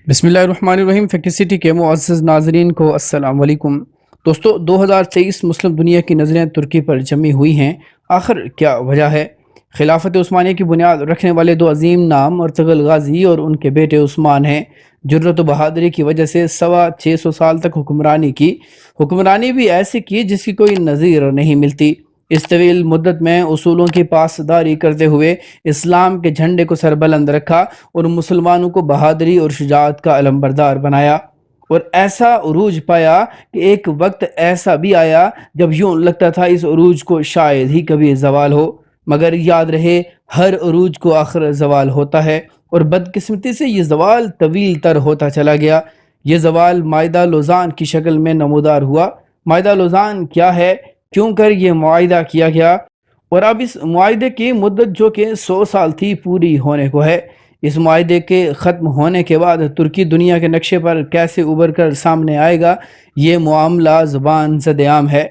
بسم اللہ الرحمن الرحیم۔ فیکٹ سٹی کے معزز ناظرین کو السلام علیکم۔ دوستو 2023 مسلم دنیا کی نظریں ترکی پر جمی ہوئی ہیں۔ آخر کیا وجہ ہے؟ خلافت عثمانیہ کی بنیاد رکھنے والے دو عظیم نام ارطغرل غازی اور ان کے بیٹے عثمان ہیں۔ جرأت و بہادری کی وجہ سے 650 سال تک حکمرانی بھی ایسی کی جس کی کوئی نظیر نہیں ملتی۔ اس طویل مدت میں اصولوں کی پاسداری کرتے ہوئے اسلام کے جھنڈے کو سربلند رکھا اور مسلمانوں کو بہادری اور شجاعت کا علمبردار بنایا، اور ایسا عروج پایا کہ ایک وقت ایسا بھی آیا جب یوں لگتا تھا اس عروج کو شاید ہی کبھی زوال ہو، مگر یاد رہے ہر عروج کو آخر زوال ہوتا ہے، اور بدقسمتی سے یہ زوال طویل تر ہوتا چلا گیا۔ یہ زوال معاہدہ لوزان کی شکل میں نمودار ہوا۔ معاہدہ لوزان کیا ہے؟ کیوں کر یہ معاہدہ کیا گیا؟ اور اب اس معاہدے کی مدت جو کہ 100 سال تھی پوری ہونے کو ہے۔ اس معاہدے کے ختم ہونے کے بعد ترکی دنیا کے نقشے پر کیسے ابھر کر سامنے آئے گا، یہ معاملہ زبان زد عام ہے۔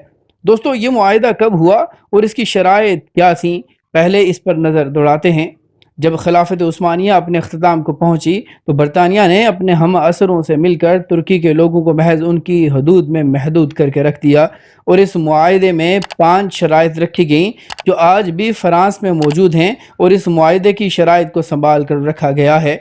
دوستو یہ معاہدہ کب ہوا اور اس کی شرائط کیا تھیں؟ پہلے اس پر نظر دوڑاتے ہیں۔ جب خلافت عثمانیہ اپنے اختتام کو پہنچی تو برطانیہ نے اپنے ہم عصروں سے مل کر ترکی کے لوگوں کو محض ان کی حدود میں محدود کر کے رکھ دیا، اور اس معاہدے میں 5 شرائط رکھی گئیں جو آج بھی فرانس میں موجود ہیں، اور اس معاہدے کی شرائط کو سنبھال کر رکھا گیا ہے۔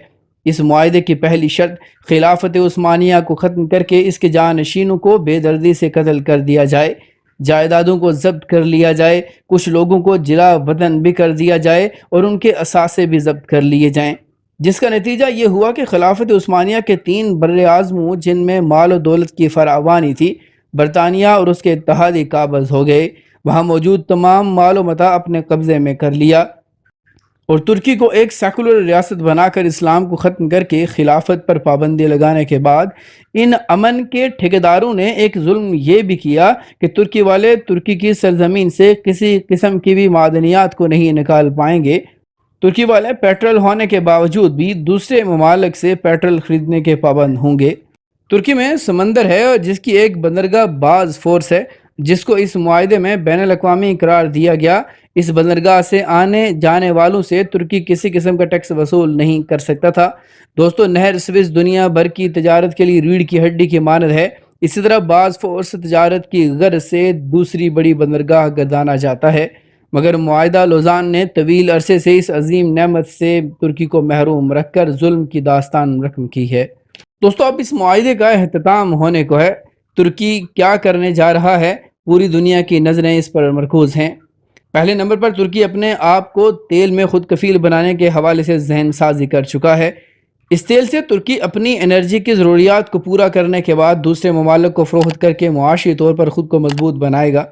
اس معاہدے کی پہلی شرط خلافت عثمانیہ کو ختم کر کے اس کے جانشینوں کو بے دردی سے قتل کر دیا جائے، جائیدادوں کو ضبط کر لیا جائے، کچھ لوگوں کو جلا وطن بھی کر دیا جائے اور ان کے اثاثے بھی ضبط کر لیے جائیں، جس کا نتیجہ یہ ہوا کہ خلافت عثمانیہ کے 3 بر اعظموں جن میں مال و دولت کی فراوانی تھی، برطانیہ اور اس کے اتحادی قابض ہو گئے، وہاں موجود تمام مال و متاع اپنے قبضے میں کر لیا، اور ترکی کو ایک سیکولر ریاست بنا کر اسلام کو ختم کر کے خلافت پر پابندی لگانے کے بعد ان امن کے ٹھیکیداروں نے ایک ظلم یہ بھی کیا کہ ترکی والے ترکی کی سرزمین سے کسی قسم کی بھی معدنیات کو نہیں نکال پائیں گے۔ ترکی والے پیٹرول ہونے کے باوجود بھی دوسرے ممالک سے پیٹرول خریدنے کے پابند ہوں گے۔ ترکی میں سمندر ہے اور جس کی ایک بندرگاہ باز فورس ہے جس کو اس معاہدے میں بین الاقوامی قرار دیا گیا۔ اس بندرگاہ سے آنے جانے والوں سے ترکی کسی قسم کا ٹیکس وصول نہیں کر سکتا تھا۔ دوستو نہر سوئس دنیا بھر کی تجارت کے لیے ریڑھ کی ہڈی کی مانند ہے۔ اسی طرح باز فورس تجارت کی غرض سے دوسری بڑی بندرگاہ گردانا جاتا ہے، مگر معاہدہ لوزان نے طویل عرصے سے اس عظیم نعمت سے ترکی کو محروم رکھ کر ظلم کی داستان رقم کی ہے۔ دوستو اب اس معاہدے کا اختتام ہونے کو ہے۔ ترکی کیا کرنے جا رہا ہے؟ پوری دنیا کی نظریں اس پر مرکوز ہیں۔ پہلے نمبر پر ترکی اپنے آپ کو تیل میں خود کفیل بنانے کے حوالے سے ذہن سازی کر چکا ہے۔ اس تیل سے ترکی اپنی انرجی کی ضروریات کو پورا کرنے کے بعد دوسرے ممالک کو فروخت کر کے معاشی طور پر خود کو مضبوط بنائے گا۔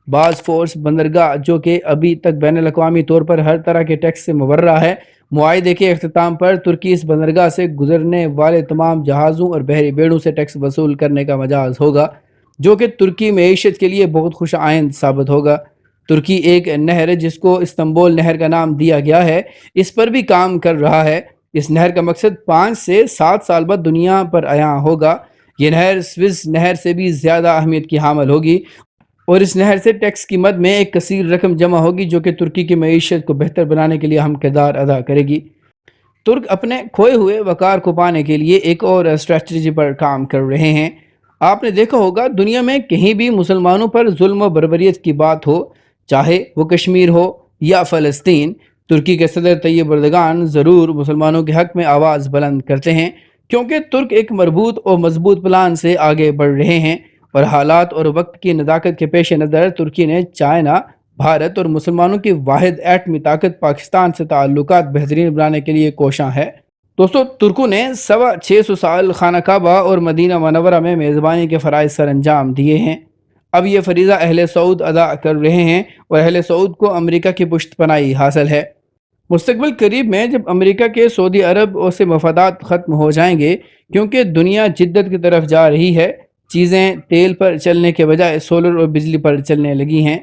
باز فورس بندرگاہ جو کہ ابھی تک بین الاقوامی طور پر ہر طرح کے ٹیکس سے مبرہ ہے، معاہدے کے اختتام پر ترکی اس بندرگاہ سے گزرنے والے تمام جہازوں اور بحری بیڑوں سے ٹیکس وصول کرنے کا مجاز ہوگا، جو کہ ترکی معیشت کے لیے بہت خوش آئند ثابت ہوگا۔ ترکی ایک نہر جس کو استنبول نہر کا نام دیا گیا ہے، اس پر بھی کام کر رہا ہے۔ اس نہر کا مقصد 5 سے 7 سال بعد دنیا پر عیاں ہوگا۔ یہ نہر سوئس نہر سے بھی زیادہ اہمیت کی حامل ہوگی، اور اس نہر سے ٹیکس کی مد میں ایک کثیر رقم جمع ہوگی جو کہ ترکی کی معیشت کو بہتر بنانے کے لیے اہم کردار ادا کرے گی۔ ترک اپنے کھوئے ہوئے وقار کو پانے کے لیے ایک اور اسٹریٹجی پر کام کر رہے ہیں۔ آپ نے دیکھا ہوگا دنیا میں کہیں بھی مسلمانوں پر ظلم و بربریت کی بات ہو، چاہے وہ کشمیر ہو یا فلسطین، ترکی کے صدر طیب اردگان ضرور مسلمانوں کے حق میں آواز بلند کرتے ہیں، کیونکہ ترک ایک مربوط اور مضبوط پلان سے آگے بڑھ رہے ہیں، اور حالات اور وقت کی نزاکت کے پیش نظر ترکی نے چائنا، بھارت اور مسلمانوں کی واحد ایٹمی طاقت پاکستان سے تعلقات بہترین بنانے کے لیے کوشاں ہے۔ دوستو ترکوں نے 650 سال خانہ کعبہ اور مدینہ منورہ میں میزبانی کے فرائض سر انجام دیے ہیں۔ اب یہ فریضہ اہل سعود ادا کر رہے ہیں، اور اہل سعود کو امریکہ کی پشت پناہی حاصل ہے۔ مستقبل قریب میں جب امریکہ کے سعودی عرب سے مفادات ختم ہو جائیں گے، کیونکہ دنیا جدت کی طرف جا رہی ہے، چیزیں تیل پر چلنے کے بجائے سولر اور بجلی پر چلنے لگی ہیں۔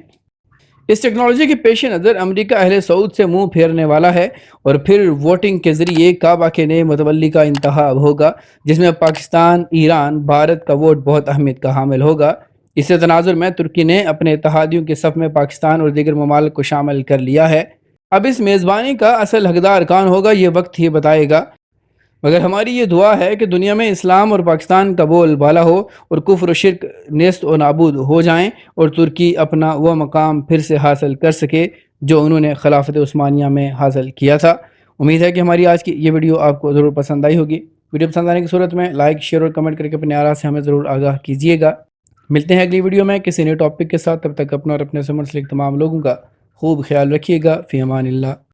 اس ٹیکنالوجی کے پیش نظر امریکہ اہل سعود سے منہ پھیرنے والا ہے، اور پھر ووٹنگ کے ذریعے کعبہ کے نئے متولی کا انتخاب ہوگا، جس میں پاکستان، ایران، بھارت کا ووٹ بہت اہمیت کا حامل ہوگا۔ اس تناظر میں ترکی نے اپنے اتحادیوں کے صف میں پاکستان اور دیگر ممالک کو شامل کر لیا ہے۔ اب اس میزبانی کا اصل حقدار کون ہوگا یہ وقت ہی بتائے گا، مگر ہماری یہ دعا ہے کہ دنیا میں اسلام اور پاکستان کا بول بالا ہو اور کفر و شرک نیست و نابود ہو جائیں اور ترکی اپنا وہ مقام پھر سے حاصل کر سکے جو انہوں نے خلافت عثمانیہ میں حاصل کیا تھا۔ امید ہے کہ ہماری آج کی یہ ویڈیو آپ کو ضرور پسند آئی ہوگی۔ ویڈیو پسند آنے کی صورت میں لائک، شیئر اور کمنٹ کر کے اپنے آراء سے ہمیں ضرور آگاہ کیجیے گا۔ ملتے ہیں اگلی ویڈیو میں کسی نئے ٹاپک کے ساتھ، تب تک اپنا اور اپنے سے منسلک تمام لوگوں کا خوب خیال رکھیے گا۔ فی امان اللہ۔